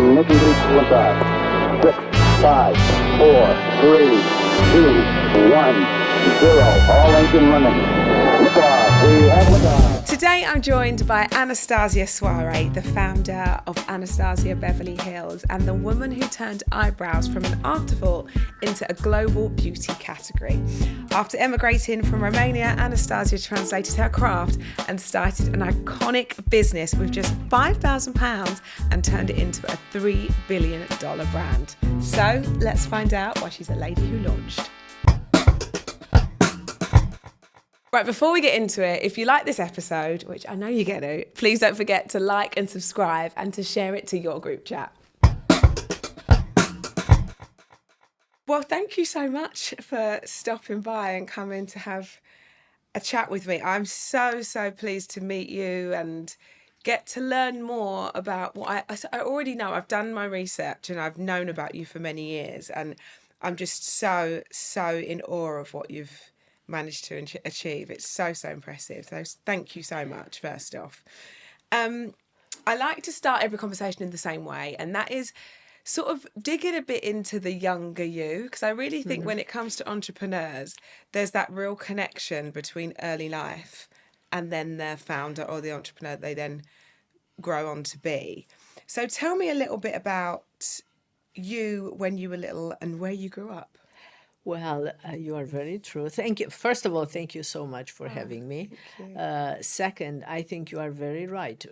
ignition sequence start. 6, 5, 4, 3, 2, 1, 0. All engine running. Liftoff. We have liftoff. Today I'm joined by Anastasia Soare, the founder of Anastasia Beverly Hills and the woman who turned eyebrows from an afterthought into a global beauty category. After emigrating from Romania, Anastasia translated her craft and started an iconic business with just £5,000 and turned it into a $3 billion brand. So let's find out why she's a lady who launched. Right, before we get into it, if you like this episode, which I know you're going to, please don't forget to like and subscribe and to share it to your group chat. Well, thank you so much for stopping by and coming to have a chat with me. I'm so pleased to meet you and get to learn more about what I already know. I've done my research and I've known about you for many years, and I'm just so in awe of what you've managed to achieve. It's so impressive. So thank you so much, first off. I like to start every conversation in the same way, and that is sort of digging a bit into the younger you, because I really think when it comes to entrepreneurs, there's that real connection between early life and then the founder or the entrepreneur they then grow on to be. So tell me a little bit about you when you were little and where you grew up. Well, you are very true. Thank you. First of all, thank you so much for having me. Second, I think you are very right.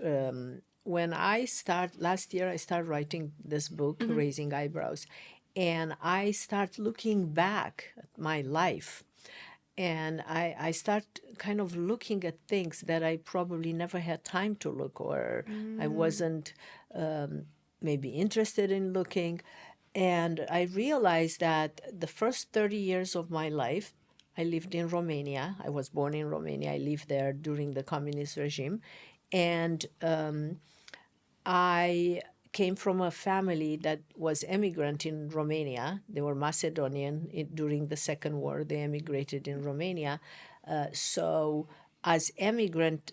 When last year, I started writing this book, Raising Eyebrows, and I start looking back at my life. And I start kind of looking at things that I probably never had time to look, or I wasn't maybe interested in looking. And I realized that the first 30 years of my life, I lived in Romania. I was born in Romania. I lived there during the communist regime. And I came from a family that was immigrant in Romania. They were Macedonian. During the Second War, they emigrated in Romania. So as immigrant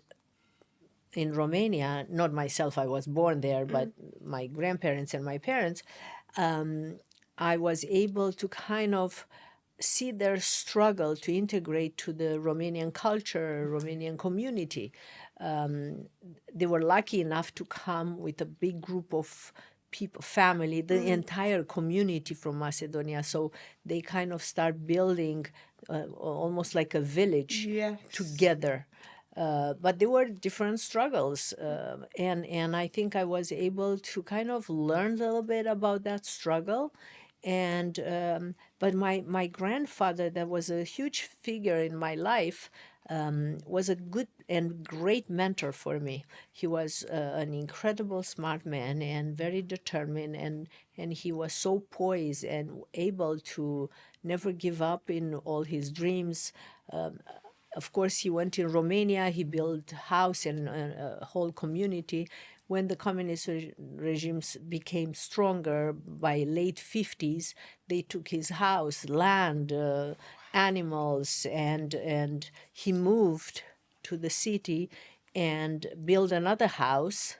in Romania, not myself, I was born there, but my grandparents and my parents, I was able to kind of see their struggle to integrate to the Romanian culture, Romanian community. They were lucky enough to come with a big group of people, family, the entire community from Macedonia. So they kind of start building almost like a village together. But there were different struggles, and I think I was able to kind of learn a little bit about that struggle. And but my grandfather, that was a huge figure in my life, was a good and great mentor for me. He was an incredible smart man and very determined, and he was so poised and able to never give up in all his dreams. Of course, he went in Romania, he built a house and a whole community. When the communist regimes became stronger by late 50s, they took his house, land, animals, and he moved to the city and built another house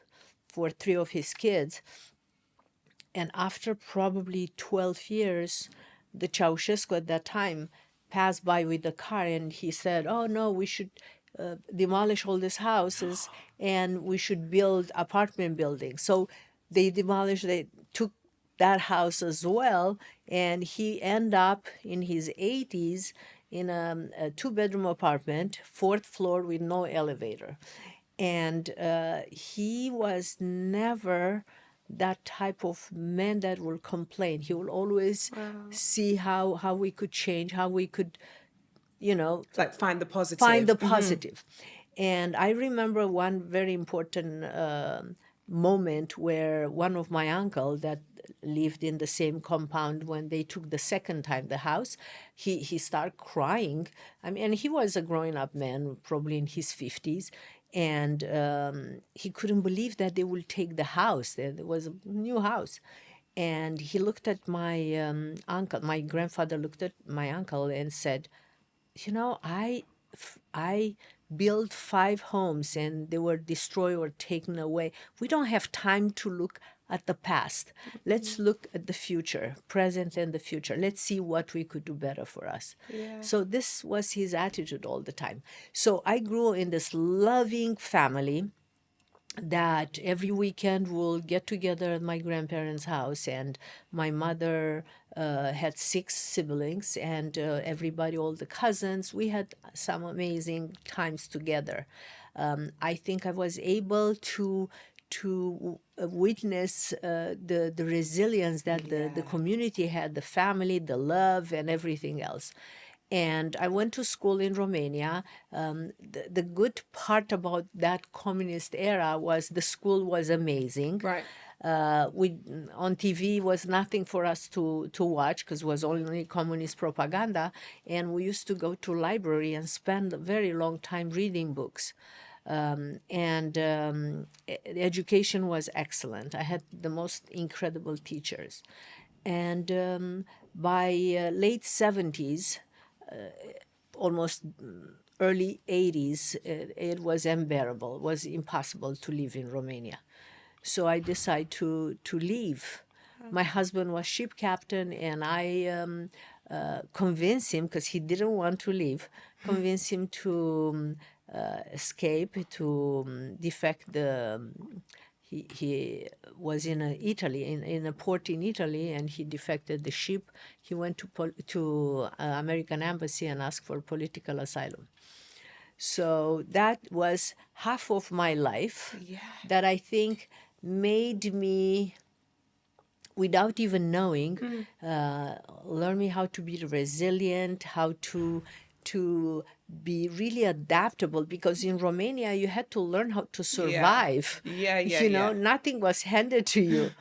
for 3 of his kids. And after probably 12 years, the Ceausescu at that time passed by with the car, and he said, "Oh no, we should demolish all these houses and we should build apartment buildings." So they took that house as well, and he ended up in his 80s in a 2-bedroom apartment, 4th floor with no elevator. And he was never that type of man that will complain. He will always see how we could change, how we could, like find the positive. Find the positive. And I remember one very important moment where one of my uncle that lived in the same compound, when they took the second time the house, he started crying. I mean, and he was a growing up man, probably in his 50s. And he couldn't believe that they would take the house. There was a new house. And he looked at my uncle, my grandfather looked at my uncle and said, I built 5 homes and they were destroyed or taken away. We don't have time to look at the past. Let's look at the future, present and the future. Let's see what we could do better for us. Yeah. So this was his attitude all the time. So I grew in this loving family that every weekend we'll get together at my grandparents' house, and my mother had 6 siblings, and everybody, all the cousins, we had some amazing times together. I think I was able to witness the resilience that the community had, the family, the love, and everything else. And I went to school in Romania. The good part about that communist era was the school was amazing. Right. We on TV was nothing for us to watch because it was only communist propaganda, and we used to go to library and spend a very long time reading books. Education was excellent. I had the most incredible teachers, and by late 70s, almost early 80s, it was unbearable. It was impossible to live in Romania. So I decided to leave. My husband was ship captain, and I convinced him, because he didn't want to leave, convinced him to escape, to defect the... He was in Italy, in a port in Italy, and he defected the ship. He went to American embassy and asked for political asylum. So that was half of my life that I think made me, without even knowing, learn me how to be resilient, how to be really adaptable, because in Romania you had to learn how to survive. Yeah, You know, yeah. nothing was handed to you.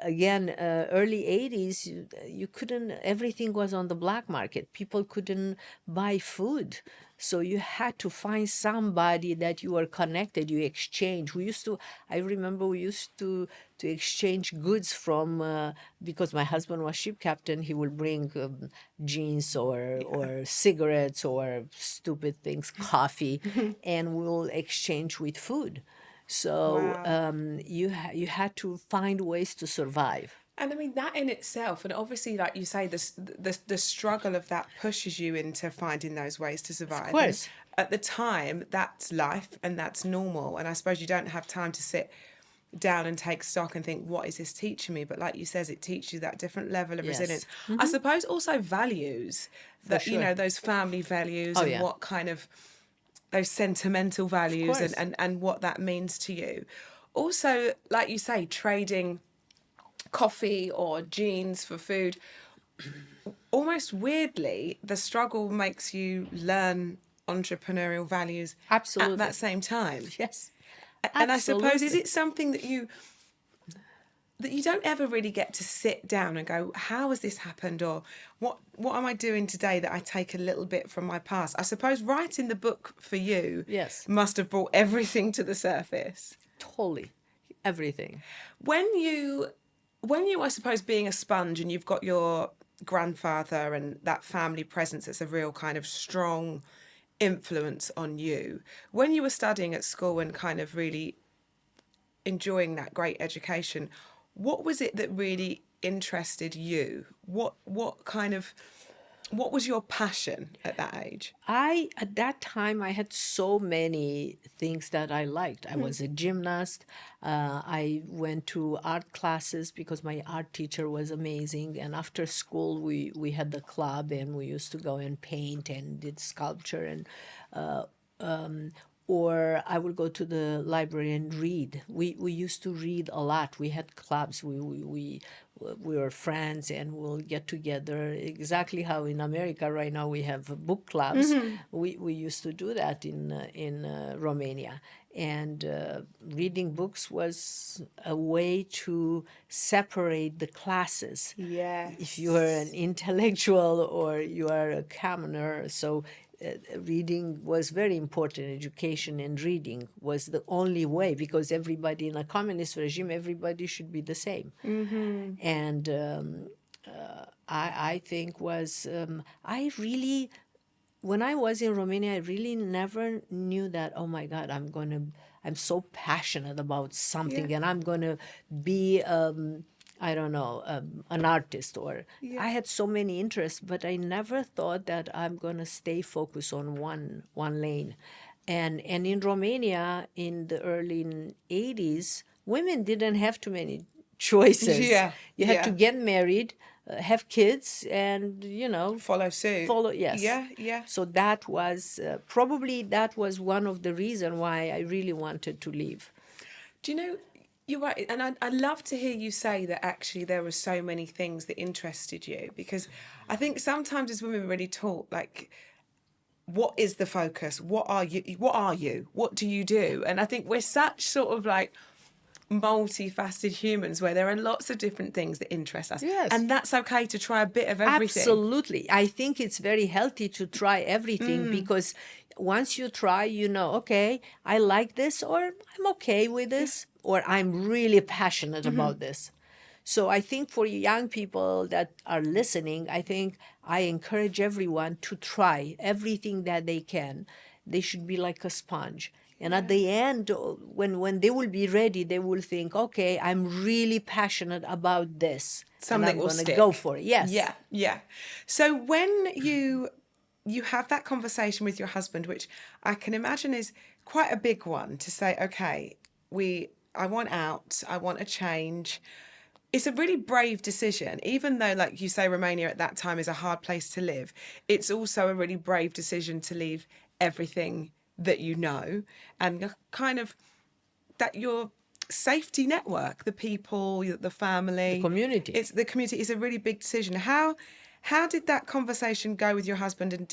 Again, early 80s, you couldn't, everything was on the black market. People couldn't buy food. So you had to find somebody that you were connected, you exchange. I remember we used to exchange goods from, because my husband was ship captain, he would bring jeans or cigarettes or stupid things, coffee, and we'll exchange with food. So Wow. you had to find ways to survive. And I mean that in itself, and obviously, like you say, the struggle of that pushes you into finding those ways to survive. And Course. at the time, that's life and that's normal. And I suppose you don't have time to sit down and take stock and think, what is this teaching me? But like you says, it teaches you that different level of Yes. resilience. I suppose also values that, you sure. know, those family values, Oh, and yeah. what kind of those sentimental values, course. and what that means to you. Also, like you say, trading coffee or jeans for food, almost weirdly, the struggle makes you learn entrepreneurial values at Absolutely. that same time. Yes. And I suppose, is Absolutely. it something that you don't ever really get to sit down and go, how has this happened, or what am I doing today that I take a little bit from my past? I suppose writing the book for you Yes. must have brought everything to the surface. Totally. Everything. When you, I suppose, being a sponge, and you've got your grandfather and that family presence, that's a real kind of strong influence on you. When you were studying at school and kind of really enjoying that great education, what was it that really interested you? What was your passion at that age? At that time, I had so many things that I liked. I was a gymnast. I went to art classes because my art teacher was amazing. And after school, we had the club, and we used to go and paint and did sculpture, and or I would go to the library and read. We used to read a lot. We had clubs. We were friends, and we'll get together. Exactly how in America right now we have book clubs. We used to do that in Romania. And reading books was a way to separate the classes. Yes. If you are an intellectual or you are a commoner, so reading was very important. Education and reading was the only way, because everybody in a communist regime, everybody should be the same. And I think I really, when I was in Romania, I really never knew that, oh my God, I'm so passionate about something and I'm going to be, I don't know, an artist, or I had so many interests, but I never thought that I'm going to stay focused on one lane. And in Romania in the early 80s, women didn't have too many choices. Yeah, You had to yeah. get married, have kids, and Follow suit. follow. Yes. Yeah. So that was probably that was one of the reasons why I really wanted to leave. Do you know, you're right. And I love to hear you say that actually there were so many things that interested you, because I think sometimes as women we're really taught, like, what is the focus? What are you? What do you do? And I think we're such sort of like multifaceted humans where there are lots of different things that interest us. Yes. And that's okay to try a bit of everything. Absolutely. I think it's very healthy to try everything because once you try, okay, I like this, or I'm okay with this, or I'm really passionate about this. So I think for young people that are listening, I think I encourage everyone to try everything that they can. They should be like a sponge. And at the end, when they will be ready, they will think, okay, I'm really passionate about this. Something and I'm will gonna stick. go for it. Yes. Yeah. So when you have that conversation with your husband, which I can imagine is quite a big one, to say, okay, I want out, I want a change. It's a really brave decision, even though, like you say, Romania at that time is a hard place to live. It's also a really brave decision to leave everything that you know and kind of that your safety network, the people, the family, The community. It's the community. It's a really big decision. How did that conversation go with your husband? And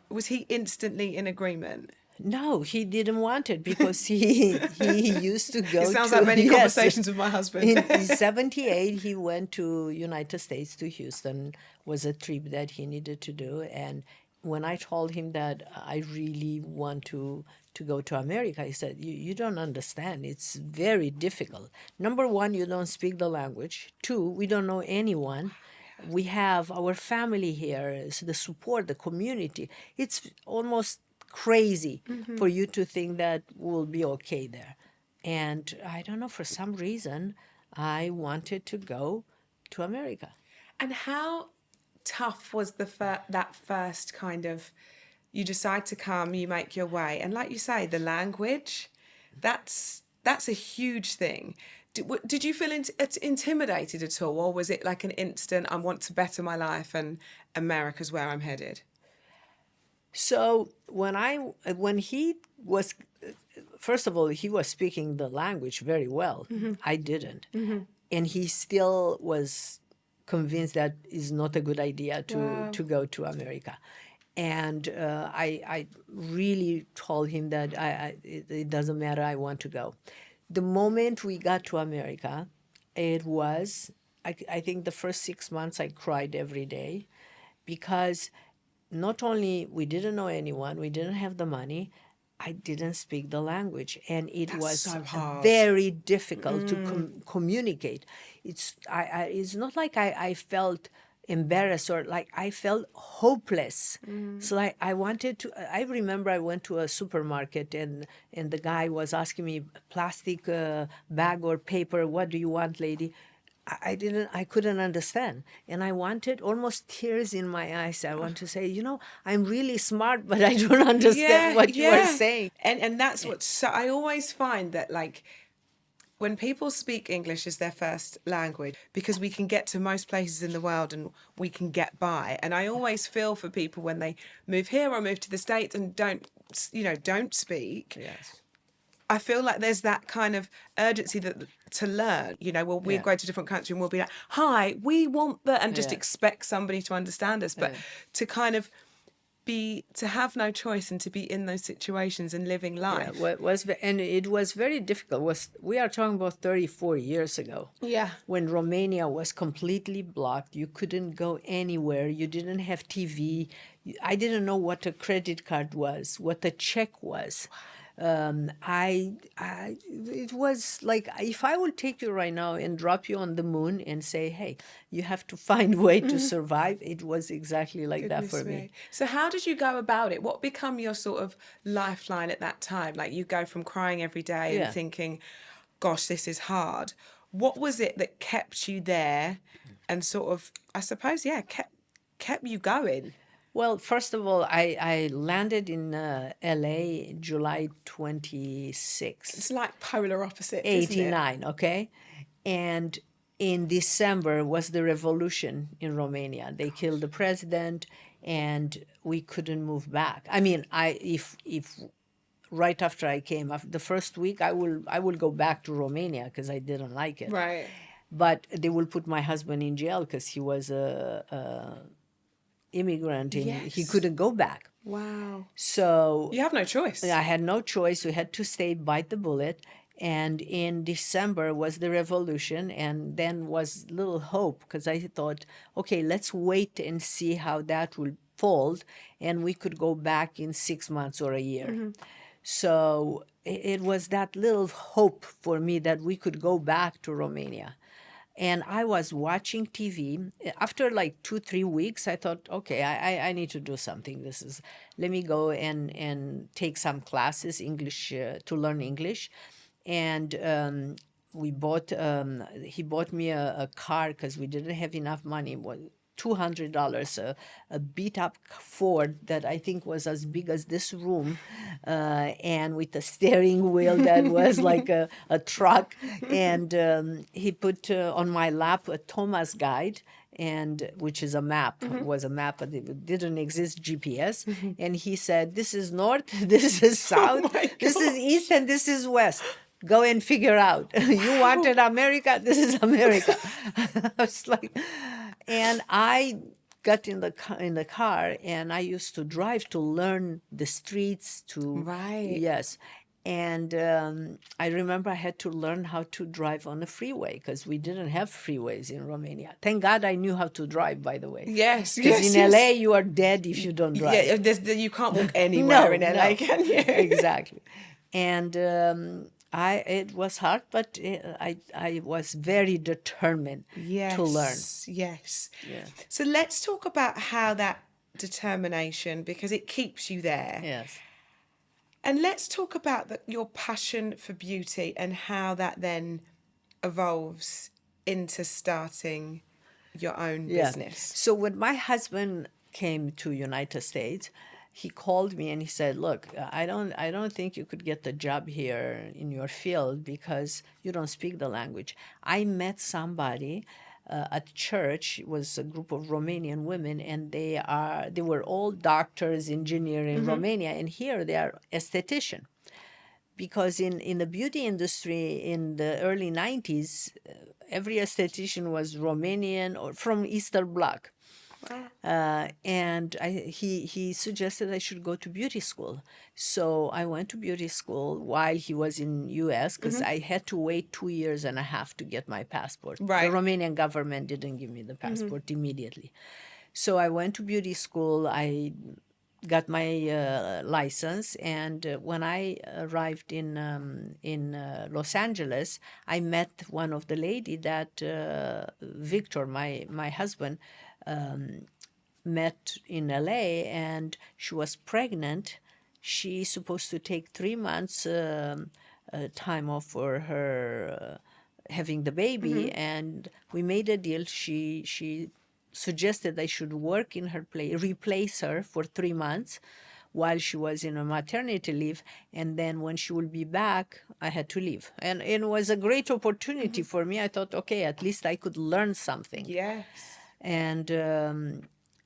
was he instantly in agreement? No, he didn't want it because he used to go. It sounds to, like many yes. conversations with my husband. In 78, he went to United States, to Houston, was a trip that he needed to do. And when I told him that I really want to go to America, he said, you don't understand. It's very difficult. Number one, you don't speak the language. Two, we don't know anyone. We have our family here, so the support, the community. It's almost crazy for you to think that we'll be okay there. And I don't know, for some reason, I wanted to go to America. And how tough was that first kind of, you decide to come, you make your way, and like you say, the language, that's a huge thing. Did you feel intimidated at all, or was it like an instant, I want to better my life and America's where I'm headed? So when he was, first of all, he was speaking the language very well. I didn't. And he still was convinced that it's not a good idea to go to America. And I really told him that it doesn't matter, I want to go. The moment we got to America, it was, I think the first 6 months I cried every day, because not only we didn't know anyone, we didn't have the money, I didn't speak the language, and it was so hard. very difficult to communicate. It's not like I felt embarrassed or like I felt hopeless. So I wanted to. I remember I went to a supermarket and the guy was asking me, plastic bag or paper, what do you want, lady? I couldn't understand. And I wanted, almost tears in my eyes, I want to say, I'm really smart, but I don't understand what you are saying. And that's what, so I always find that, like, when people speak English as their first language, because we can get to most places in the world and we can get by. And I always feel for people when they move here or move to the States and don't speak. Yes. I feel like there's that kind of urgency to learn. We'll go to a different country and we'll be like, hi, we want that, and just expect somebody to understand us. But to kind of to have no choice and to be in those situations and living life. And it was very difficult. We are talking about 34 years ago. Yeah. When Romania was completely blocked, you couldn't go anywhere. You didn't have TV. I didn't know what a credit card was, what a check was. It was like if I will take you right now and drop you on the moon and say, hey, you have to find a way to survive, it was exactly like that for Goodness me. me. So how did you go about it? What become your sort of lifeline at that time? Like you go from crying every day and Yeah. thinking, gosh, this is hard. What was it that kept you there and sort of, I suppose, yeah, kept you going? Well, first of all, I landed in LA July 26th. It's like polar opposites, isn't it? 89, okay? And in December was the revolution in Romania. They killed the president and we couldn't move back. I mean, if right after I came, after the first week, I will go back to Romania because I didn't like it. Right. But they will put my husband in jail because he was a immigrant and he Yes. couldn't go back. Wow. So You have no choice. I had no choice. We had to stay, bite the bullet. And in December was the revolution, and then was little hope because I thought, okay, let's wait and see how that will fold, and we could go back in 6 months or a year. So it was that little hope for me that we could go back to Romania. And I was watching TV. After like 2, 3 weeks, I thought, okay, I need to do something. Let me go and take some classes, English, to learn English. And he bought me a car because we didn't have enough money. $200, a beat up Ford that I think was as big as this room, and with a steering wheel that was like a truck. And he put on my lap a Thomas guide, and which is a map, was a map, but it didn't exist GPS. And he said, this is north, this is south, my this is east, and this is west. Go and figure out. You wanted America, this is America. I was like, and I got in the car, and I used to drive to learn the streets. Right. Yes. And I remember I had to learn how to drive on a freeway because we didn't have freeways in Romania. Thank God I knew how to drive, by the way. Yes, Because yes, in yes. LA you are dead if you don't drive. Yeah, you can't walk anywhere in LA, can you? Exactly. And it was hard, but I was very determined to learn. Yes. Yeah. So let's talk about how that determination, because it keeps you there. Yes. And let's talk about your passion for beauty and how that then evolves into starting your own business. So when my husband came to United States, he called me and he said, "Look, I don't think you could get the job here in your field because you don't speak the language." I met somebody at church. It was a group of Romanian women, and they were all doctors, engineers in Romania, and here they are esthetician. Because in the beauty industry in the early 90s, every esthetician was Romanian or from Eastern Bloc. And he suggested I should go to beauty school. So I went to beauty school while he was in U.S. because I had to wait 2 years and a half to get my passport. Right. The Romanian government didn't give me the passport immediately. So I went to beauty school. I got my license, and when I arrived in Los Angeles, I met one of the lady that Victor, my husband, met in LA, and she was pregnant. She's supposed to take 3 months time off for her having the baby, and we made a deal. She suggested I should work in her place, replace her for 3 months while she was in a maternity leave, and then when she will be back, I had to leave. And it was a great opportunity for me. I thought, okay, at least I could learn something. Yes. And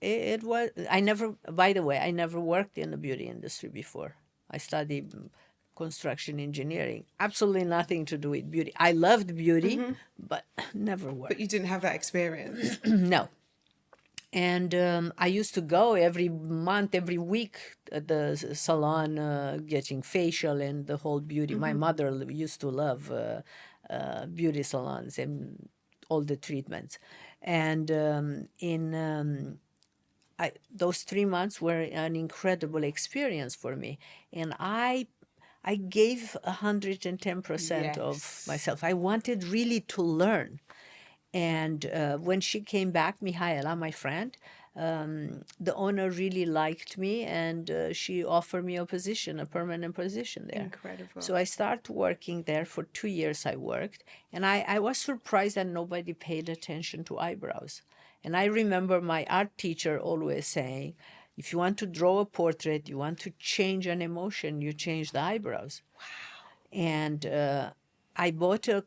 it was, I never, by the way, I never worked in the beauty industry before. I studied construction engineering. Absolutely nothing to do with beauty. I loved beauty, but never worked. But you didn't have that experience. No. And I used to go every month, every week at the salon, getting facial and the whole beauty. My mother used to love beauty salons and all the treatments. And those 3 months were an incredible experience for me. And I I gave 110% of Yes. myself. I wanted really to learn. And when she came back, Mihaela, my friend, the owner really liked me, and she offered me a position, a permanent position there. Incredible. So I started working there. For 2 years I worked, and I was surprised that nobody paid attention to eyebrows. And I remember my art teacher always saying, if you want to draw a portrait, you want to change an emotion, you change the eyebrows. And I bought a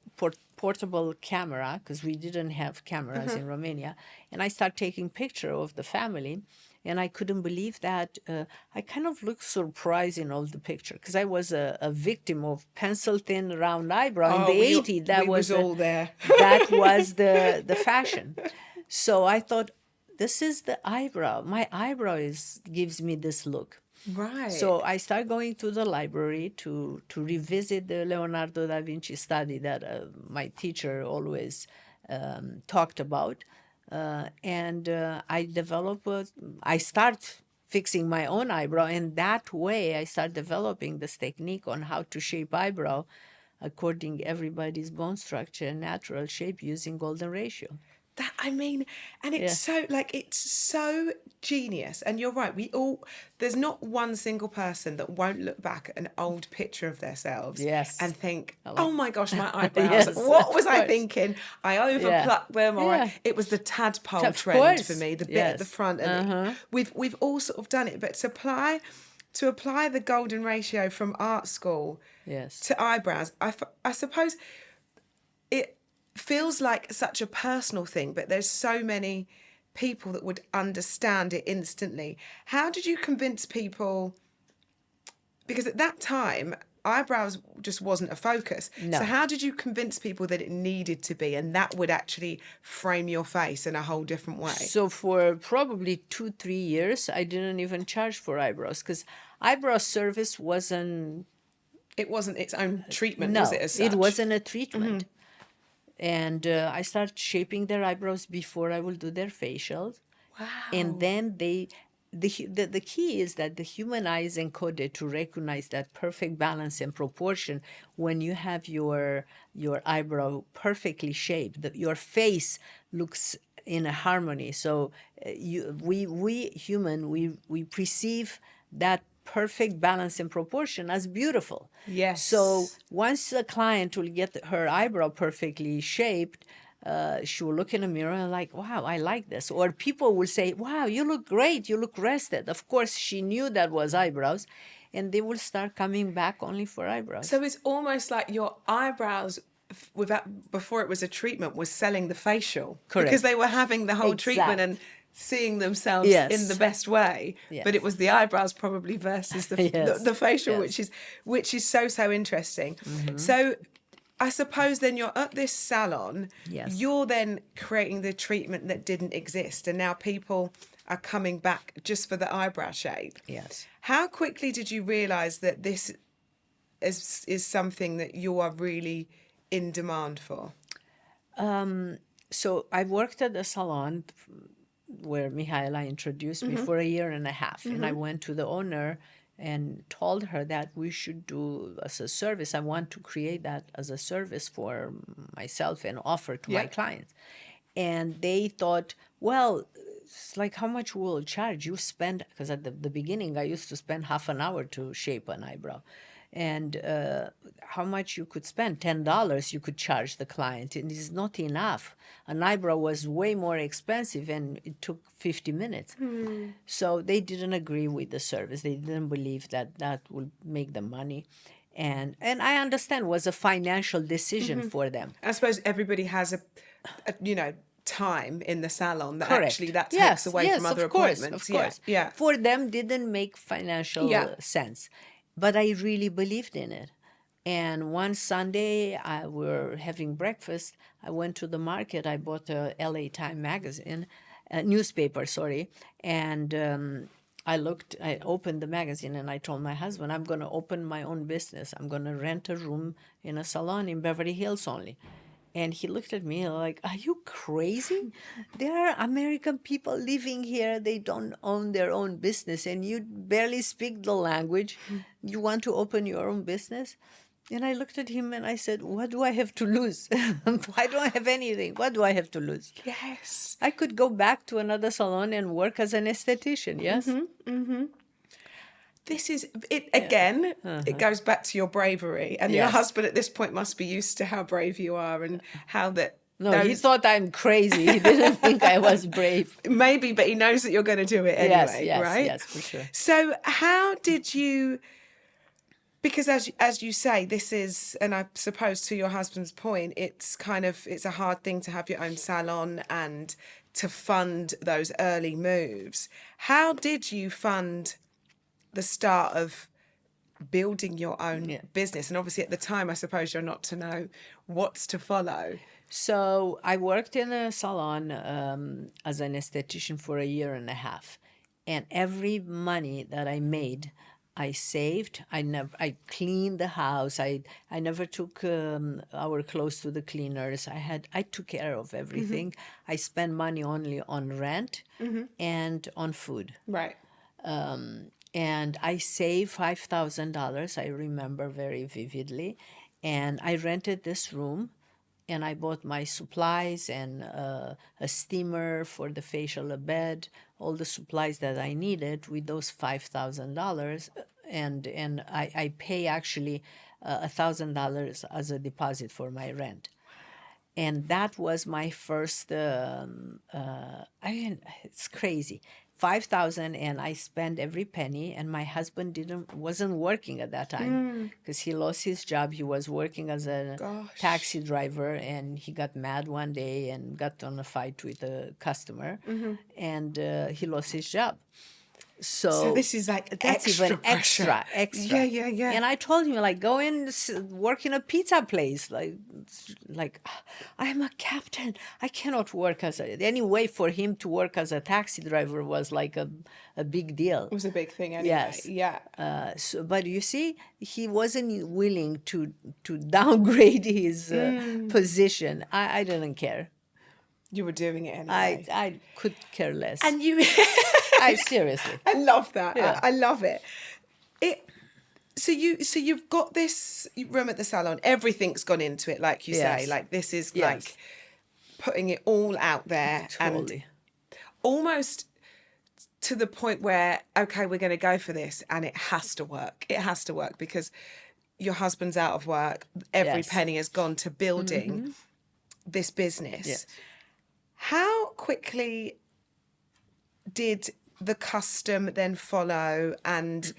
portable camera because we didn't have cameras in Romania, and I started taking picture of the family, and I couldn't believe that I kind of looked surprised in all the picture because I was a victim of pencil thin round eyebrow in the we, 80s. That we was all there. that was the fashion. So I thought, this is the eyebrow. My eyebrow gives me this look. Right. So I started going to the library to revisit the Leonardo da Vinci study that my teacher always talked about. And I start fixing my own eyebrow. And that way I start developing this technique on how to shape eyebrow according everybody's bone structure and natural shape using golden ratio. That, I mean, and it's so, like, it's so genius. And you're right, there's not one single person that won't look back at an old picture of themselves and think, oh my gosh, my eyebrows, Yes, what was I course. thinking? I overplucked them, or Yeah. it was the tadpole Of trend course. for me, the bit at the Yes. front. And we've all sort of done it, but to apply the golden ratio from art school Yes. to eyebrows, I suppose it feels like such a personal thing, but there's so many people that would understand it instantly. How did you convince people? Because at that time, eyebrows just wasn't a focus. No. So how did you convince people that it needed to be, and that would actually frame your face in a whole different way? So for probably 2-3 years, I didn't even charge for eyebrows because eyebrow service wasn't. It wasn't its own treatment, No, was it? As such? it wasn't a treatment. And I started shaping their eyebrows before I will do their facials. Wow. And then the key is that the human eye is encoded to recognize that perfect balance and proportion when you have your eyebrow perfectly shaped. Your face looks in a harmony. So we human, we perceive that perfect balance and proportion as beautiful. Yes. So once a client will get her eyebrow perfectly shaped, she will look in the mirror and like, wow, I like this. Or people will say, wow, you look great, you look rested. Of course, she knew that was eyebrows, and they will start coming back only for eyebrows. So it's almost like your eyebrows, before it was a treatment, was selling the facial. Correct. Because they were having the whole treatment and seeing themselves in the best way. Yes. But it was the eyebrows probably versus the Yes. the facial, Yes. which is so interesting. So I suppose then you're at this salon. Yes. You're then creating the treatment that didn't exist, and now people are coming back just for the eyebrow shape. Yes. How quickly did you realize that this is something that you are really in demand for? So I worked at the salon where Mihaela introduced me for 1.5 years. And I went to the owner and told her that we should do as a service. I want to create that as a service for myself and offer to my clients. And they thought, well, it's like, how much will charge? You spend, because at the beginning I used to spend half an hour to shape an eyebrow. And how much you could spend? $10 you could charge the client, and it's not enough. An eyebrow was way more expensive, and it took 50 minutes. So they didn't agree with the service. They didn't believe that would make them money. And I understand it was a financial decision for them. I suppose everybody has a time in the salon that Correct. actually that takes away from other appointments. Of course. Yeah. For them, didn't make financial sense. But I really believed in it. And one Sunday, we were having breakfast. I went to the market. I bought a LA Time magazine, newspaper, sorry. And I opened the magazine, and I told my husband, I'm going to open my own business. I'm going to rent a room in a salon in Beverly Hills only. And he looked at me like, "Are you crazy? There are American people living here. They don't own their own business, and you barely speak the language. You want to open your own business?" And I looked at him and I said, "What do I have to lose? I don't have anything. What do I have to lose? Yes. I could go back to another salon and work as an esthetician, yes?" This is it again. It goes back to your bravery, and your Yes. husband at this point must be used to how brave you are and how that. No, he those- thought I'm crazy. He didn't think I was brave. maybe, but he knows that you're going to do it anyway, yes, right? yes, for sure. So, how did you? Because as you say, this is, and I suppose to your husband's point, it's a hard thing to have your own salon and to fund those early moves. How did you fund the start of building your own business? And obviously at the time, I suppose you're not to know what's to follow. So I worked in a salon as an esthetician for a year and a half, and every money that I made, I saved. I cleaned the house. I never took our clothes to the cleaners. I took care of everything. I spent money only on rent and on food. Right. And I saved $5,000, I remember very vividly. And I rented this room, and I bought my supplies and a steamer for the facial, a bed, all the supplies that I needed with those $5,000. And I pay actually $1,000 as a deposit for my rent. And that was my first, it's crazy. 5,000, and I spent every penny, and my husband wasn't working at that time because he lost his job. He was working as a taxi driver, and he got mad one day and got on a fight with a customer, and he lost his job. So this is like that's extra even pressure. extra. Yeah. And I told him, like, go and work in a pizza place. Like I'm a captain. I cannot work anyway. For him to work as a taxi driver was like a big deal. It was a big thing anyway. Yes. Yeah. But you see, he wasn't willing to downgrade his position. I didn't care. You were doing it anyway. I could care less. And you... Seriously. I love that. Yeah. I love it. So you've got this room at the salon. Everything's gone into it, like you say. Yes. Like this is Yes. like putting it all out there, Totally. and almost to the point where, okay, we're going to go for this, and it has to work. It has to work because your husband's out of work. Every Yes. penny has gone to building this business. Yes. How quickly did the custom then follow, and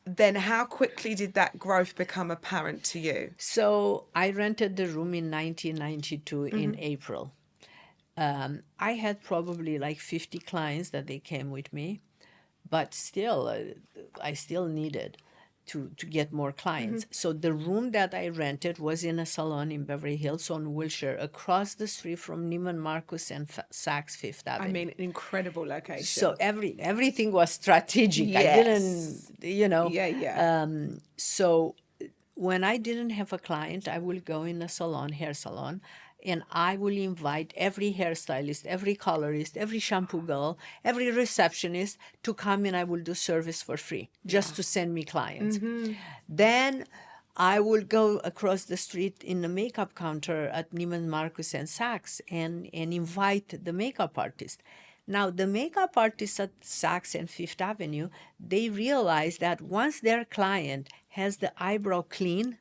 then how quickly did that growth become apparent to you? So I rented the room in 1992 in April. I had probably like 50 clients that they came with me, but still, I still needed to get more clients. So the room that I rented was in a salon in Beverly Hills on Wilshire, across the street from Neiman Marcus and Saks Fifth Avenue. I mean, an incredible location. So everything was strategic. Yes. I didn't, Yeah. So when I didn't have a client, I will go in a salon, hair salon, and I will invite every hairstylist, every colorist, every shampoo girl, every receptionist to come, and I will do service for free just to send me clients. Then I will go across the street in the makeup counter at Neiman Marcus and Saks and invite the makeup artist. Now, the makeup artists at Saks and Fifth Avenue, they realize that once their client has the eyebrow clean,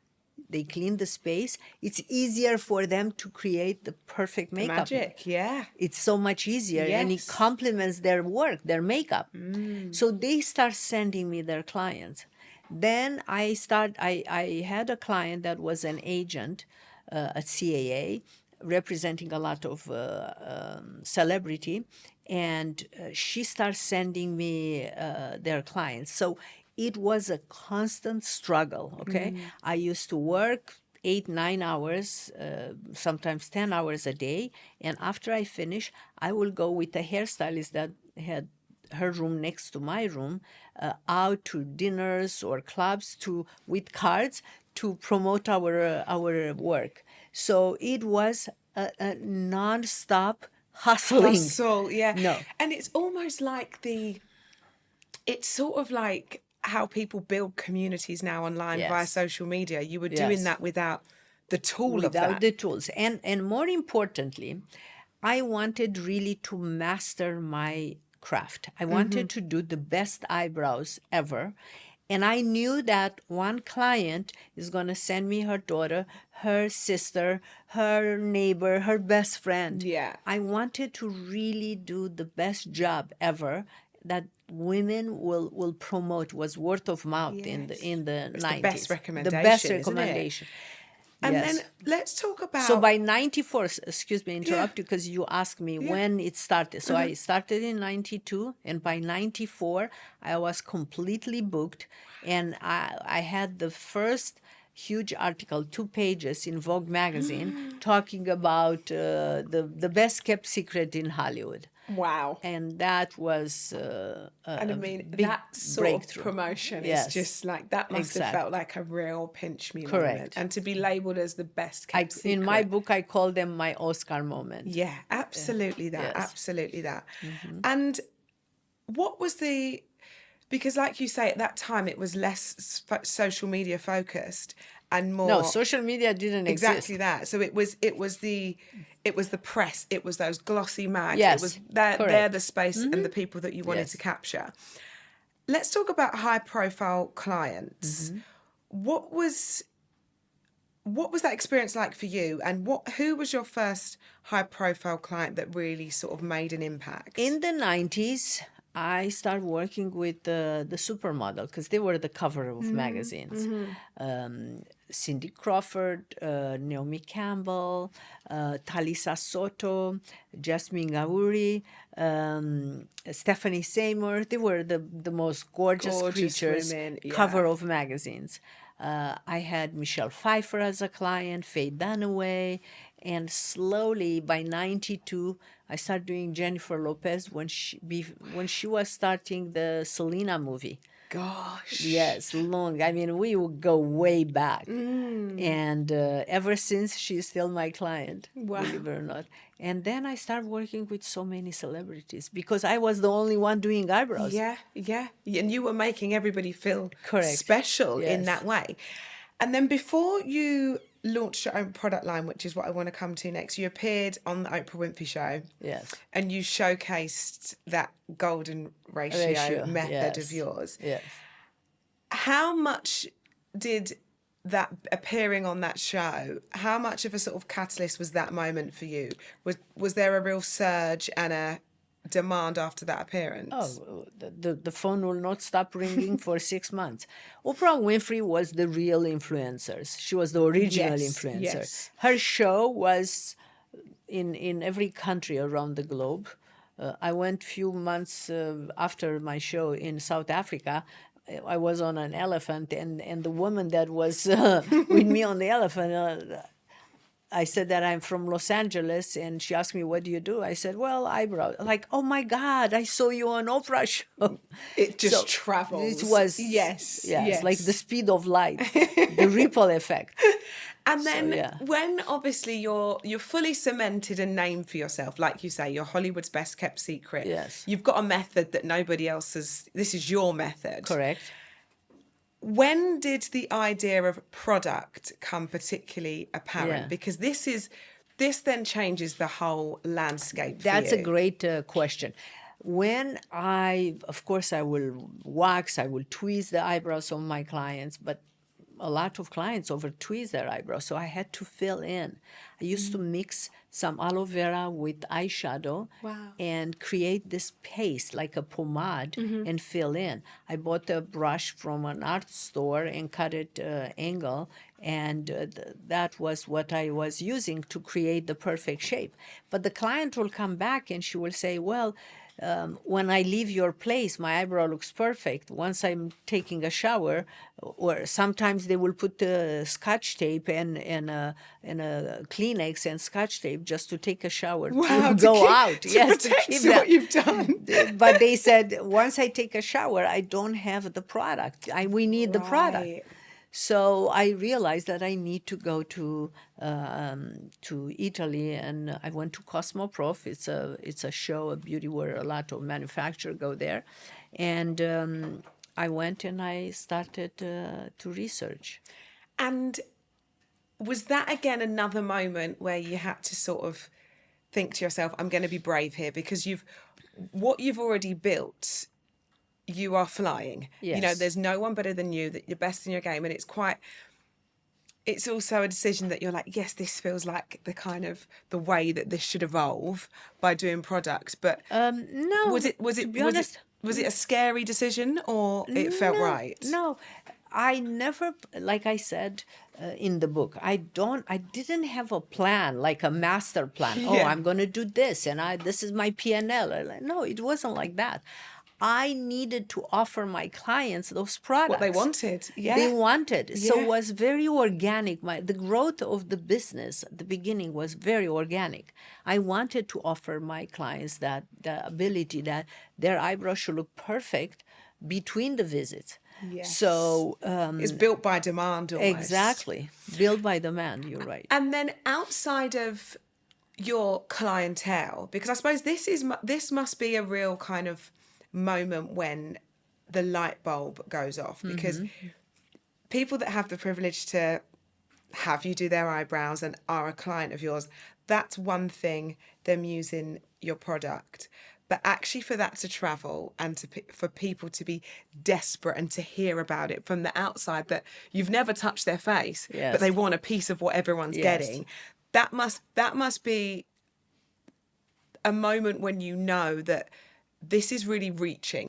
they clean the space, it's easier for them to create the perfect makeup. Magic, yeah. It's so much easier, and it Yes. complements their work, their makeup. So they start sending me their clients. Then I had a client that was an agent at CAA, representing a lot of celebrity, and she starts sending me their clients. So it was a constant struggle, okay? I used to work 8-9 hours, sometimes 10 hours a day, and after I finish, I will go with a hairstylist that had her room next to my room, out to dinners or clubs with cards to promote our work. So it was a non-stop hustling. Hustle, yeah. No. And it's almost like it's sort of like how people build communities now online via Yes. social media. You were doing Yes. that without the tool of Without that. the tools. And more importantly, I wanted really to master my craft. I wanted to do the best eyebrows ever. And I knew that one client is going to send me her daughter, her sister, her neighbor, her best friend. Yeah. I wanted to really do the best job ever that women will promote. Was word of mouth in the Yes. in the It's 90s. the best The recommendation, best isn't it? recommendation. And Yes. then let's talk about. So by 94, excuse me, interrupt Yeah. you because you asked me Yeah. when it started. So I started in 92, and by 94, I was completely booked. And I had the first huge article, 2 pages in Vogue magazine, talking about the best kept secret in Hollywood. Wow. And that was And I a mean, big that sort breakthrough. of promotion Yes. is just like, that must have Exactly. felt like a real pinch me Correct. moment. And to be labeled as the best I, kept secret. in my book, I call them my Oscar moment. Yeah, absolutely that. Yes. Absolutely that. And what was because like you say, at that time, it was less social media focused and more. No, social media didn't Exactly exist. that. So it was the press, it was those glossy mags, Yes, it was they're correct. the space and the people that you wanted Yes. to capture. Let's talk about high profile clients. What was that experience like for you, and who was your first high profile client that really sort of made an impact? In the 90s, I started working with the supermodel because they were the cover of magazines. Cindy Crawford, Naomi Campbell, Talisa Soto, Jasmine Gauri, Stephanie Seymour. They were the most gorgeous creatures, women, yeah. cover of magazines. I had Michelle Pfeiffer as a client, Faye Dunaway, and slowly by 92, I started doing Jennifer Lopez when she was starting the Selena movie. Gosh. Yes, long. I mean, we would go way back. And ever since, she's still my client, Wow. believe it or not. And then I started working with so many celebrities because I was the only one doing eyebrows. Yeah. And you were making everybody feel Correct. special in Yes. that way. And then before you launched your own product line, which is what I want to come to next, you appeared on the Oprah Winfrey Show. Yes. And you showcased that golden ratio method yes. of yours. Yes. How much did that appearing on that show, how much of a sort of catalyst was that moment for you? Was there a real surge and a demand after that appearance? Oh, the phone will not stop ringing for 6 months. Oprah Winfrey was the real influencer. She was the original Yes, influencer. yes. Her show was in every country around the globe. I went few months after my show in South Africa. I was on an elephant, and the woman that was with me on the elephant, I said that I'm from Los Angeles, and she asked me, what do you do? I said, well, eyebrow. Like, oh my God, I saw you on Oprah show. It just So travels. It was, yes, like the speed of light, the ripple effect. And then yeah. when obviously you're fully cemented and named for yourself, like you say, you're Hollywood's best kept secret. Yes. You've got a method that nobody else has. This is your method. Correct. When did the idea of product come particularly apparent? Yeah. Because this then changes the whole landscape for That's you. a great question. When of course, I will wax, I will tweeze the eyebrows of my clients, but a lot of clients over tweeze their eyebrows, so I had to fill in. I used to mix some aloe vera with eyeshadow. Wow. And create this paste like a pomade and fill in. I bought a brush from an art store and cut it angle, and that was what I was using to create the perfect shape. But the client will come back and she will say, well, when I leave your place, my eyebrow looks perfect. Once I'm taking a shower, or sometimes they will put Scotch tape and a Kleenex and Scotch tape just to take a shower to go out. To yes, protect to keep what that. you've done. But they said once I take a shower, I don't have the product. We need the product. Right. So I realized that I need to go to Italy, and I went to Cosmoprof. It's a show, a beauty where a lot of manufacturers go there, and I went and I started to research. And was that again another moment where you had to sort of think to yourself, I'm going to be brave here, because what you've already built, you are flying. You know, Yes. there's no one better than you, that you're best in your game. And it's also a decision that you're like, yes, this feels like the way that this should evolve by doing product. But No, to be honest, was it a scary decision, or it felt no, right? no. I never, like I said in the book, I didn't have a plan, like a master plan. Oh, Yeah. I'm going to do this, and this is my P&L. No, it wasn't like that. I needed to offer my clients those products. What they wanted. Yeah. They wanted. So Yeah. it was very organic. The growth of the business at the beginning was very organic. I wanted to offer my clients that the ability that their eyebrows should look perfect between the visits. Yes. So It's built by demand almost. exactly, built by demand. You're right. And then outside of your clientele, because I suppose this must be a real kind of moment when the light bulb goes off, because people that have the privilege to have you do their eyebrows and are a client of yours, that's one thing, them using your product. But actually for that to travel and for people to be desperate and to hear about it from the outside, that you've never touched their face, Yes. but they want a piece of what everyone's Yes. getting, that must be a moment when you know that this is really reaching.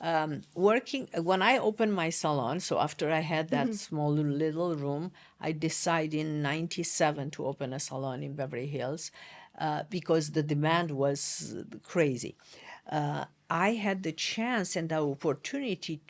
Working when I opened my salon, so after I had that small little room, I decided in '97 to open a salon in Beverly Hills because the demand was crazy. I had the chance and the opportunity,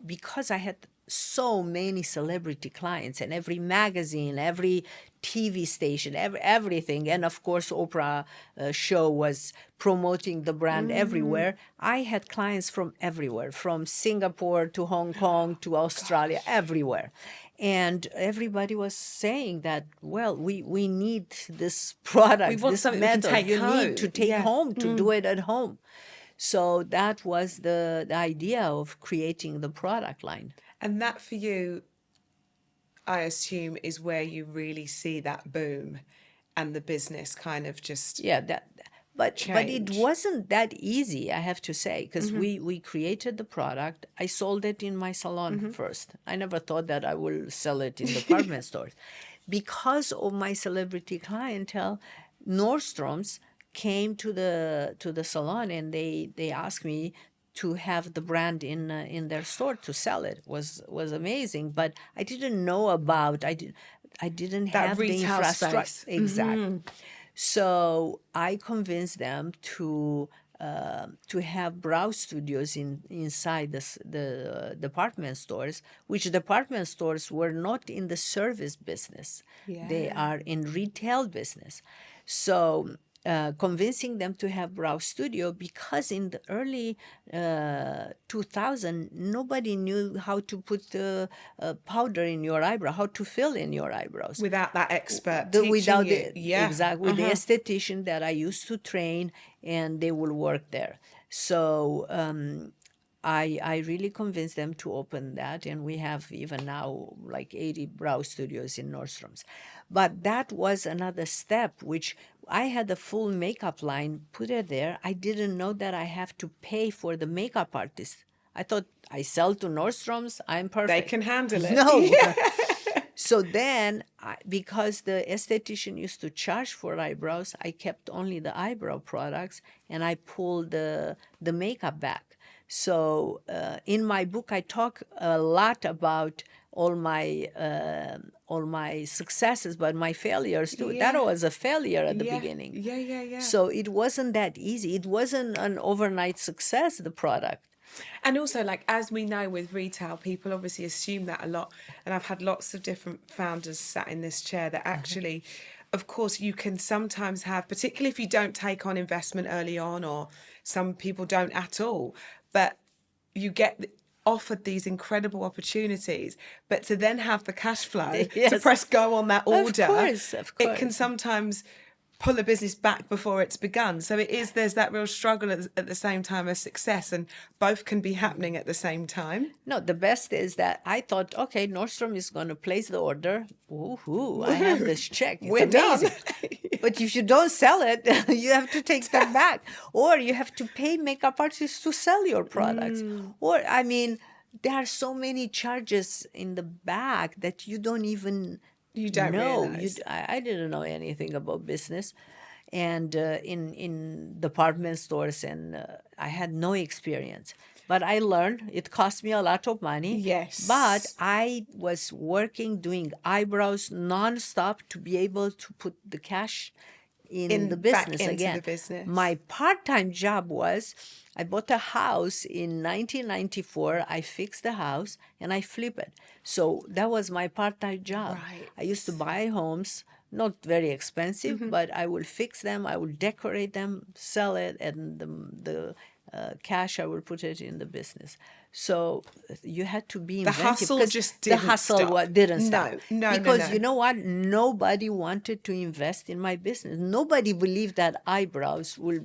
because I had so many celebrity clients, and every magazine, every TV station, everything, and of course Oprah show was promoting the brand everywhere. I had clients from everywhere, from Singapore to Hong Kong to Australia, everywhere. And everybody was saying that, well, we need this product, We want this something we can method. take You home. need to take Yeah. home, to do it at home. So that was the idea of creating the product line. And that for you, I assume, is where you really see that boom and the business kind of just Yeah, but it change. wasn't that easy, I have to say, because we created the product. I sold it in my salon first. I never thought that I will sell it in department stores. Because of my celebrity clientele, Nordstrom's came to the salon, and they asked me to have the brand in their store to sell it. Was amazing, but I didn't know about I didn't That have the retail infrastructure. space. Exactly. So I convinced them to have brow studios inside the department stores, which department stores were not in the service business. They Yeah. are in retail business. So convincing them to have brow studio, because in the early 2000 nobody knew how to put powder in your eyebrow, how to fill in your eyebrows Without that expert teaching without you. Yeah. exactly, with the esthetician that I used to train, and they will work there. So I really convinced them to open that, and we have even now like 80 brow studios in Nordstrom's. But that was another step, which I had a full makeup line, put it there. I didn't know that I have to pay for the makeup artist. I thought I sell to Nordstrom's, I'm They perfect. can handle it. No. So then, because the esthetician used to charge for eyebrows, I kept only the eyebrow products, and I pulled the makeup back. So in my book, I talk a lot about all my successes, but my failures too. Yeah. That was a failure at the Yeah. beginning. Yeah. So it wasn't that easy. It wasn't an overnight success, the product. And also, like, as we know with retail, people obviously assume that a lot. And I've had lots of different founders sat in this chair that actually, of course, you can sometimes have, particularly if you don't take on investment early on, or some people don't at all, but you get offered these incredible opportunities, but to then have the cash flow to Yes. press go on that order, Of it can course. sometimes pull a business back before it's begun. So there's that real struggle at the same time as success, and both can be happening at the same time. No, the best is that I thought, okay, Nordstrom is going to place the order. Woohoo, I have this check. It's We're done. amazing. But if you don't sell it, you have to take them back. Or you have to pay makeup artists to sell your products. Or, I mean, there are so many charges in the back that you don't even You don't know. realise. I didn't know anything about business. And in department stores, and I had no experience. But I learned. It cost me a lot of money. Yes. But I was working, doing eyebrows nonstop to be able to put the cash in the back business into again. the business. My part-time job was I bought a house in 1994. I fixed the house and I flip it. So that was my part-time job. Right. I used to buy homes, not very expensive, Mm-hmm. but I will fix them, I will decorate them, sell it, and the cash I will put it in the business. So you had to be The inventive. hustle 'cause just the didn't hustle stop. didn't No, stop. no, Because no. you know what? Nobody wanted to invest in my business. Nobody believed that eyebrows will.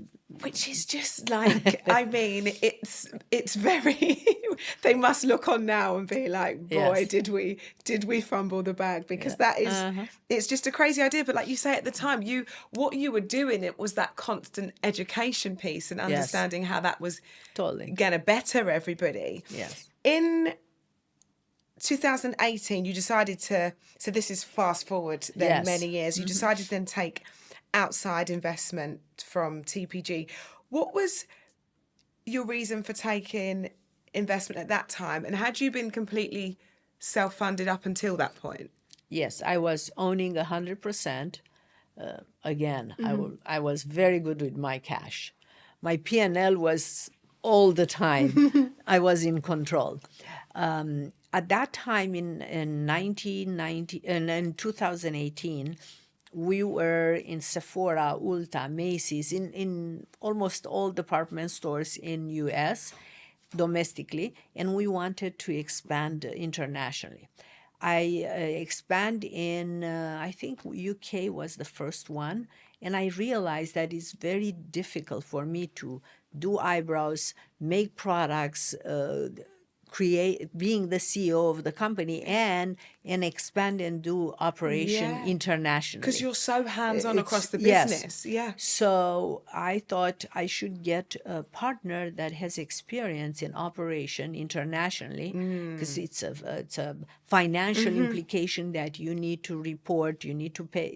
Which is just like, I mean, it's very. They must look on now and be like, boy, Yes. did we fumble the bag? Because that is, it's just a crazy idea. But like you say, at the time, what you were doing, it was that constant education piece and understanding how that was Totally. gonna better everybody. Yes. In 2018, you decided to. So this is fast forward then Yes. many years. You decided to then take outside investment from TPG. What was your reason for taking investment at that time, and had you been completely self-funded up until that point? Yes, I was owning 100%. Again, I was very good with my cash. My P&L was all the time. I was in control. At that time in 1990 and in 2018, we were in Sephora, Ulta, Macy's, in almost all department stores in U.S. domestically, and we wanted to expand internationally. I expand in, I think UK was the first one, and I realized that it's very difficult for me to do eyebrows, make products, being the CEO of the company, and expand and do operation Yeah. internationally. Because you're so hands-on across the Yes. business. Yeah. So I thought I should get a partner that has experience in operation internationally, because it's a financial implication that you need to report, you need to pay,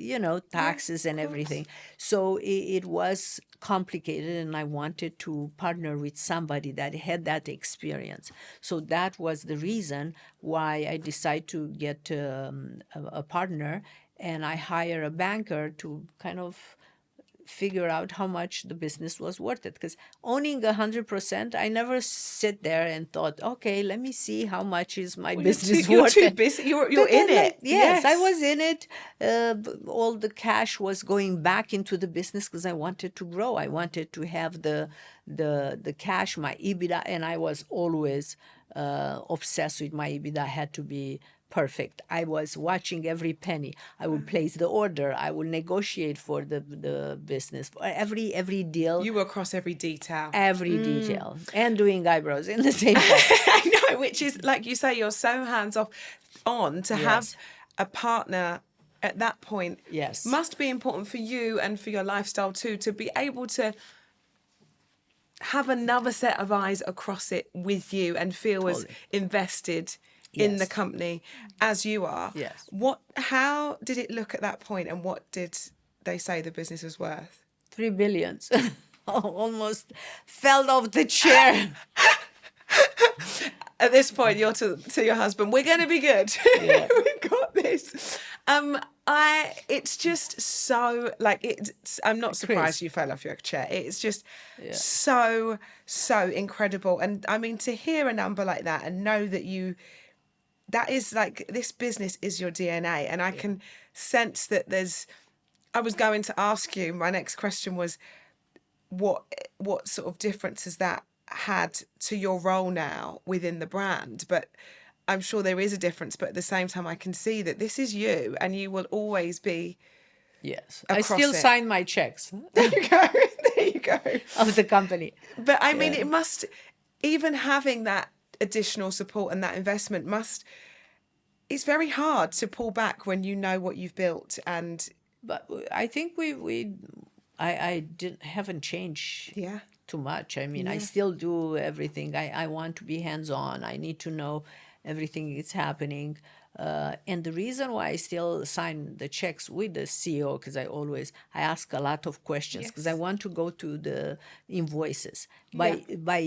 taxes and everything. So it was complicated, and I wanted to partner with somebody that had that experience. So that was the reason why I decided to get a partner, and I hire a banker to kind of figure out how much the business was worth it. Because owning 100%, I never sit there and thought, okay, let me see how much is my business You're worth. too busy. You're But in then, it. Yes, I was in it. All the cash was going back into the business because I wanted to grow. I wanted to have the cash, my EBITDA, and I was always obsessed with my EBITDA. Had to be perfect. I was watching every penny. I would place the order. I would negotiate for the business. Every deal. You were across every detail. Every detail. And doing eyebrows in the same time. I know, which is, like you say, you're so hands-off to have Yes. a partner at that point. Yes. Must be important for you and for your lifestyle too, to be able to have another set of eyes across it with you and feel as invested in the Yes. company as you are. Yes. How did it look at that point, and what did they say the business was worth? $3 billion. Almost fell off the chair. At this point, you're to your husband, we're going to be good. Yeah. We've got this. It's just so, like, I'm not surprised you fell off your chair. It's just so incredible. And I mean, to hear a number like that and know that that is like, this business is your DNA. And I can sense that I was going to ask you, my next question was, what sort of difference has that had to your role now within the brand, but I'm sure there is a difference. But at the same time, I can see that this is you, and you will always be Yes. I across still it. sign my checks There you go. There you go. of the company. But I mean, Yeah. it must, even having that additional support and that investment it's very hard to pull back when you know what you've built. And But I think I haven't changed yeah, too much. I mean, I Yeah. still do everything. I want to be hands-on. I need to know everything that's happening. And the reason why I still sign the checks with the CEO, because I ask a lot of questions, because I Yes. want to go to the invoices. Yeah. By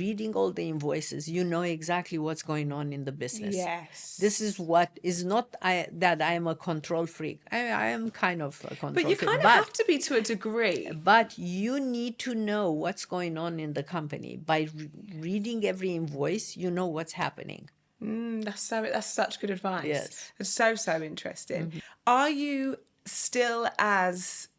reading all the invoices, you know exactly what's going on in the business. Yes. This is what is not that I am a control freak. I am kind of a control But you freak, kind of have to be to a degree. but you need to know what's going on in the company. By reading every invoice, you know what's happening. That's such good advice. Yes. It's so interesting. Are you still as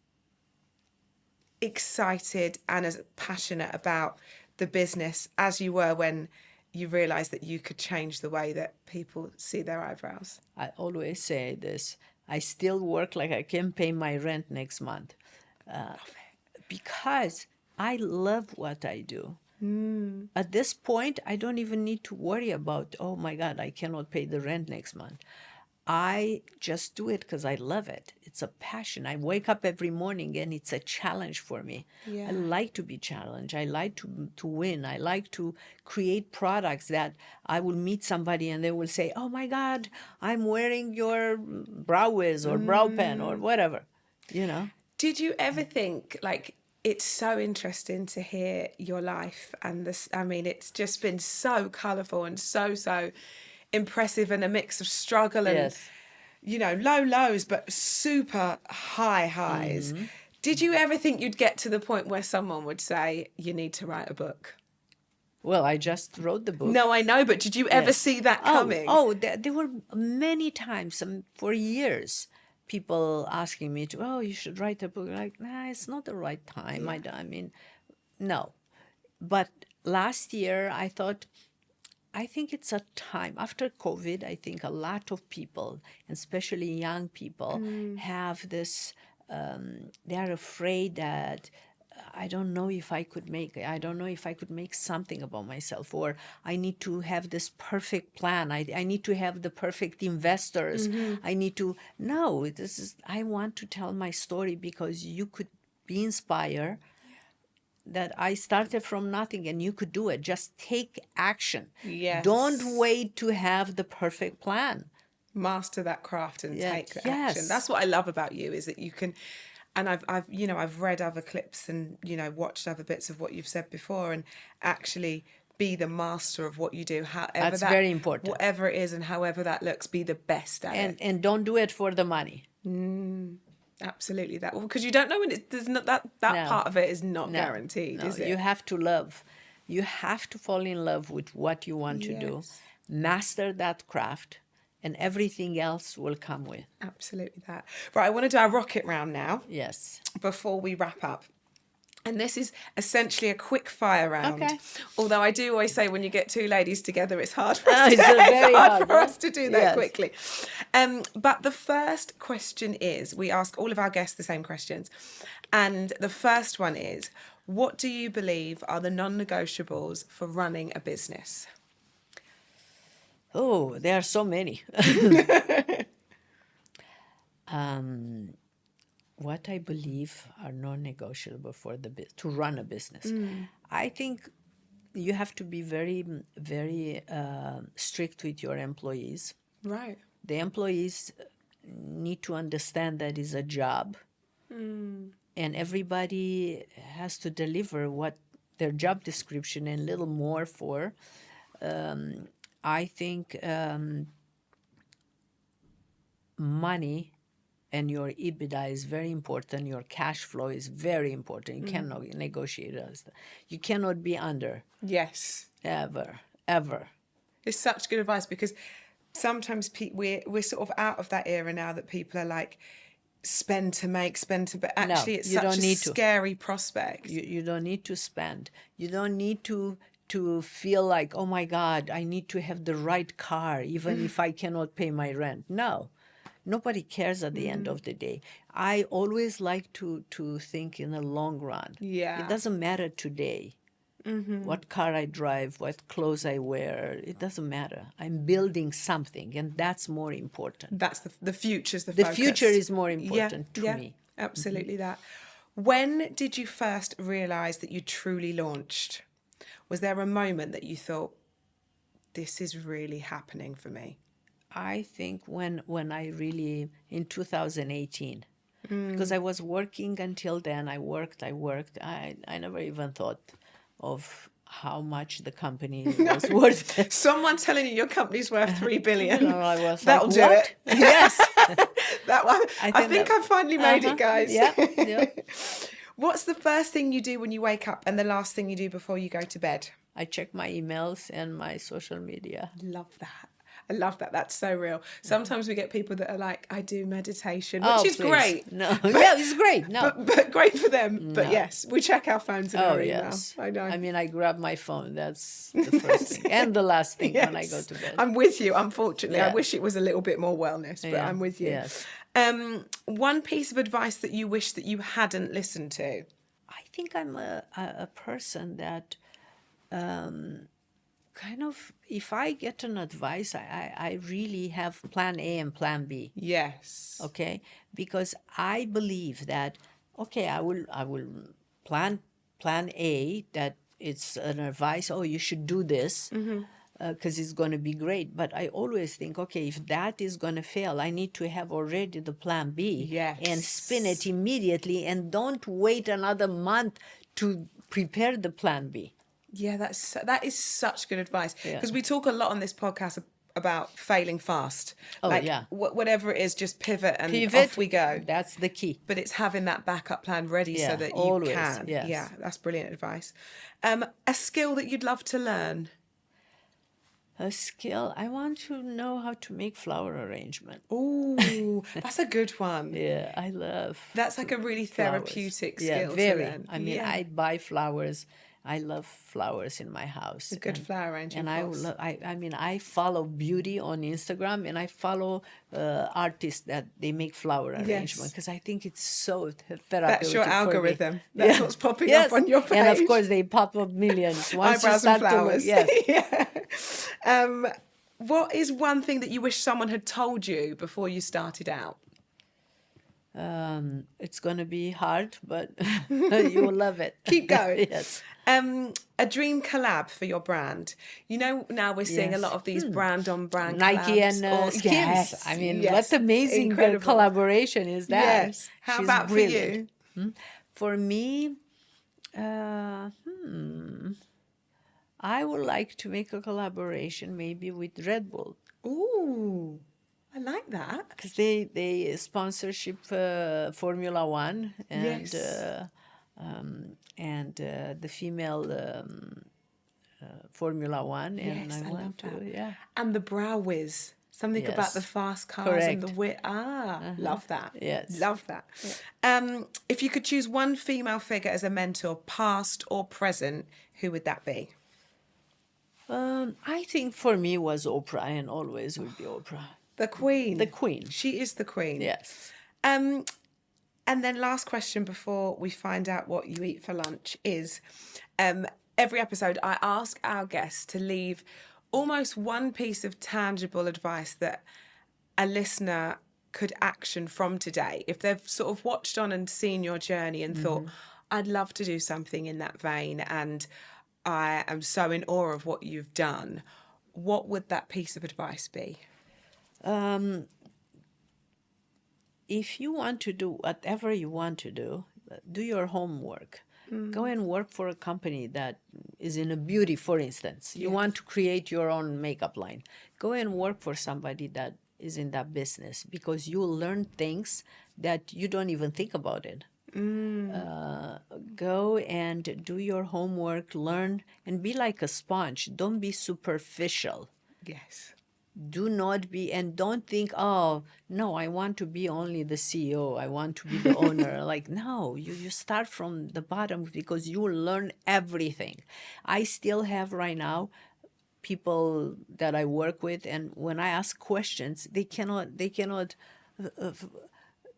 excited and as passionate about the business as you were when you realized that you could change the way that people see their eyebrows? I always say this. I still work like I can pay my rent next month because I love what I do. At this point, I don't even need to worry about, oh my God, I cannot pay the rent next month. I just do it because I love it. It's a passion. I wake up every morning and it's a challenge for me. Yeah. I like to be challenged. I like to win. I like to create products that I will meet somebody and they will say, oh my God, I'm wearing your brow wiz or brow pen or whatever, you know? Did you ever think, like, it's so interesting to hear your life and this, I mean, it's just been so colourful and so impressive, and a mix of struggle and, Yes. you know, low lows, but super high highs. Did you ever think you'd get to the point where someone would say, you need to write a book? Well, I just wrote the book. No, I know, but did you ever Yes. see that coming? There were many times, for years, people asking me to, oh, you should write a book. Like, nah, it's not the right time. I mean, no. But last year, I thought, I think it's a time. After COVID, I think a lot of people, especially young people, have this, they are afraid that I don't know if I could make something about myself, or I need to have this perfect plan. I need to have the perfect investors. I want to tell my story because you could be inspired that I started from nothing and you could do it. Just take action. Yes. Don't wait to have the perfect plan. Master that craft and Yeah, take the yes. action. That's what I love about you, is that you can, and I've read other clips and, watched other bits of what you've said before, and actually be the master of what you do, That's very important. Whatever it is and however that looks, be the best at it. And don't do it for the money. Absolutely, that, because you don't know when there's not that No. part of it is not No, guaranteed, no, is it? you have to love. You have to fall in love with what you want to do. Yes. Master that craft, and everything else will come with. Absolutely that. Right, I want to do our rocket round now Yes. before we wrap up. And this is essentially a quick fire round. Okay. Although I do always say when you get two ladies together, it's hard for us, Oh, to, it's very hard, for yeah? us to do that Yes. quickly. But the first question is, we ask all of our guests the same questions. And the first one is, what do you believe are the non-negotiables for running a business? Oh, there are so many. What I believe are non-negotiable for to run a business. I think you have to be very, very strict with your employees. Right. The employees need to understand that it's a job, and everybody has to deliver what their job description and little more for. I think money and your EBITDA is very important. Your cash flow is very important. You cannot negotiate it. You cannot be under. Yes. Ever. It's such good advice, because sometimes we're sort of out of that era now that people are like spend to make, spend to, but actually it's you such don't a need to. scary prospect. You don't need to spend. You don't need to feel like, oh my God, I need to have the right car, even if I cannot pay my rent. No, nobody cares at the end of the day. I always like to think in the long run. Yeah. It doesn't matter today. What car I drive, what clothes I wear, it doesn't matter. I'm building something, and that's more important. That's the future's the The focus. future is more important to yeah, me. absolutely that. When did you first realize that you truly launched? Was there a moment that you thought, this is really happening for me? I think when I really, in 2018, because I was working until then, I worked. I never even thought of how much the company was worth. Someone telling you your company's worth 3 billion. I was That'll like, do what? it. Yes. That one. I think that- I finally made it, guys. Yeah. What's the first thing you do when you wake up and the last thing you do before you go to bed? I check my emails and my social media. Love that. I love that. That's so real. Sometimes we get people that are like, I do meditation, which Oh, is please. great. No, yeah, it's great. No. But great for them. But yes, we check our phones and Oh, our email. yes. I know. I mean, I grab my phone. That's the first thing. And the last thing when I go Yes. to bed. I'm with you, unfortunately. I Yeah. wish it was a little bit more wellness, but Yeah, I'm with you. yes. One piece of advice that you wish that you hadn't listened to? I think I'm a person that kind of, if I get an advice, I really have plan A and plan B. Yes. Okay, because I believe that I will plan A, that it's an advice, oh, you should do this because it's going to be great. But I always think, okay, if that is going to fail, I need to have already the plan B and spin it immediately, and don't wait another month to prepare the plan B. Yeah, that is such good advice, Yeah. because we talk a lot on this podcast about failing fast. Oh, like, yeah. Whatever it is, just pivot and off we go. That's the key. But it's having that backup plan ready so Yeah, that always, you can. yes. Yeah, that's brilliant advice. A skill that you'd love to learn? A skill, I want to know how to make flower arrangement. Ooh, that's a good one. Yeah, I love That's like a really flowers. therapeutic Yeah, skill very. to learn. I mean, Yeah. I buy flowers. I love flowers in my house. A good flower arranging And course. I mean, I follow beauty on Instagram, and I follow artists that they make flower arrangement, because I think it's so therapeutic. That's your for me. algorithm. That's Yeah. what's popping Yes. up on your page. And of course, they pop up millions once Eyebrows you and start to look. flowers. Yes. Yeah. What is one thing that you wish someone had told you before you started out? It's going to be hard, but you will love it. Keep going. Yes. A dream collab for your brand. You know, now we're seeing a Yes. lot of these brand on brand Nike collabs. and Skims. Yes, I mean, yes. what amazing Incredible. collaboration is that? Yes. How She's about brilliant. for you? For me, I would like to make a collaboration maybe with Red Bull, Ooh, I like that. because they sponsorship Formula One and Yes. the female Formula One, and Yes, I love want to that. yeah. And the brow whiz. Something about Yes. the fast cars and the Correct. wit. Love that. Yes. Love that. If you could choose one female figure as a mentor, past or present, who would that be? I think for me was Oprah, and always will be Oprah. The Queen. The Queen. She is the Queen. Yes. And then last question before we find out what you eat for lunch is, every episode I ask our guests to leave almost one piece of tangible advice that a listener could action from today. If they've sort of watched on and seen your journey and thought, I'd love to do something in that vein, and I am so in awe of what you've done, what would that piece of advice be? If you want to do whatever you want to do your homework. Go and work for a company that is in a beauty, for instance. You want to create your own makeup line. Go and work for somebody that is in that business, because you will learn things that you don't even think about it. Go and do your homework, learn, and be like a sponge. Don't be superficial. Yes. do not be, and don't think, oh, no, I want to be only the CEO. I want to be the owner. Like, no, you start from the bottom because you will learn everything. I still have right now people that I work with, and when I ask questions, they cannot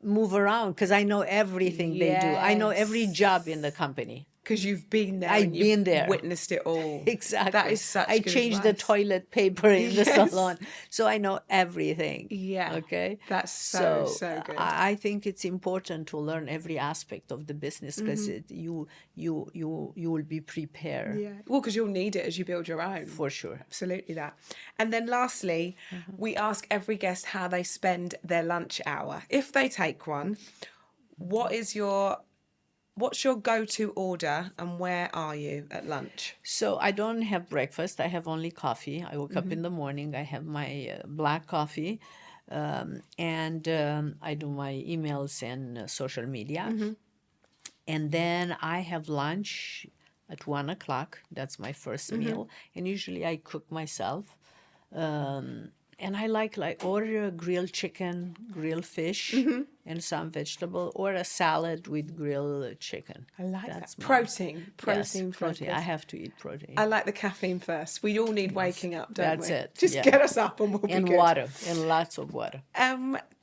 move around because I know everything they do. I know every job in the company. Because you've been there I've and you've been there. witnessed it all. Exactly. That is such I good changed the advice. toilet paper in the Yes. salon, so I know everything. Yeah. Okay. That's so good. I think it's important to learn every aspect of the business because you will be prepared. Yeah. Well, because you'll need it as you build your own. For sure. Absolutely that. And then lastly, we ask every guest how they spend their lunch hour. If they take one, what's your go-to order and where are you at lunch? So I don't have breakfast. I have only coffee. I wake up in the morning. I have my black coffee, and I do my emails and social media. And then I have lunch at 1:00. That's my first meal. And usually I cook myself. And I like order a grilled chicken, grilled fish, and some vegetable, or a salad with grilled chicken. I like That's that. my- Protein Yes, protein. protein. I have to eat protein. I like the caffeine first. We all need waking up, don't That's we? it, Just yeah. get us up and we'll And be good. water, and lots of water.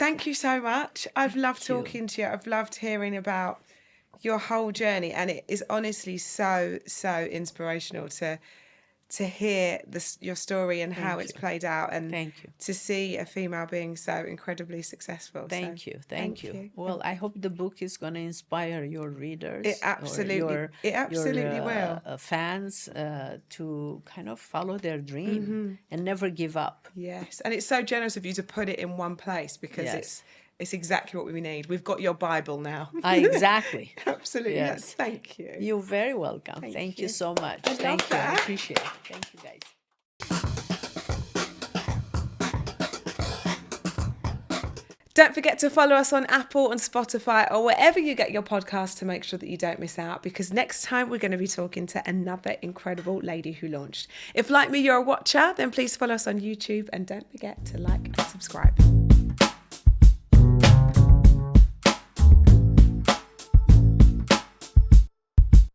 Thank you so much. I've loved you. talking to you. I've loved hearing about your whole journey, and it is honestly so inspirational to hear your story and how it's played out, and Thank you. to see a female being so incredibly successful. Thank you. Well, I hope the book is going to inspire your readers. It absolutely will. Fans to kind of follow their dream and never give up. Yes, and it's so generous of you to put it in one place because Yes. it's exactly what we need. We've got your Bible now. Exactly. Absolutely. Yes. Yes. Thank you. You're very welcome. Thank you you. so much. I love Thank you. I that. appreciate it. Thank you, guys. Don't forget to follow us on Apple and Spotify or wherever you get your podcast to make sure that you don't miss out, because next time we're going to be talking to another incredible lady who launched. If, like me, you're a watcher, then please follow us on YouTube and don't forget to like and subscribe.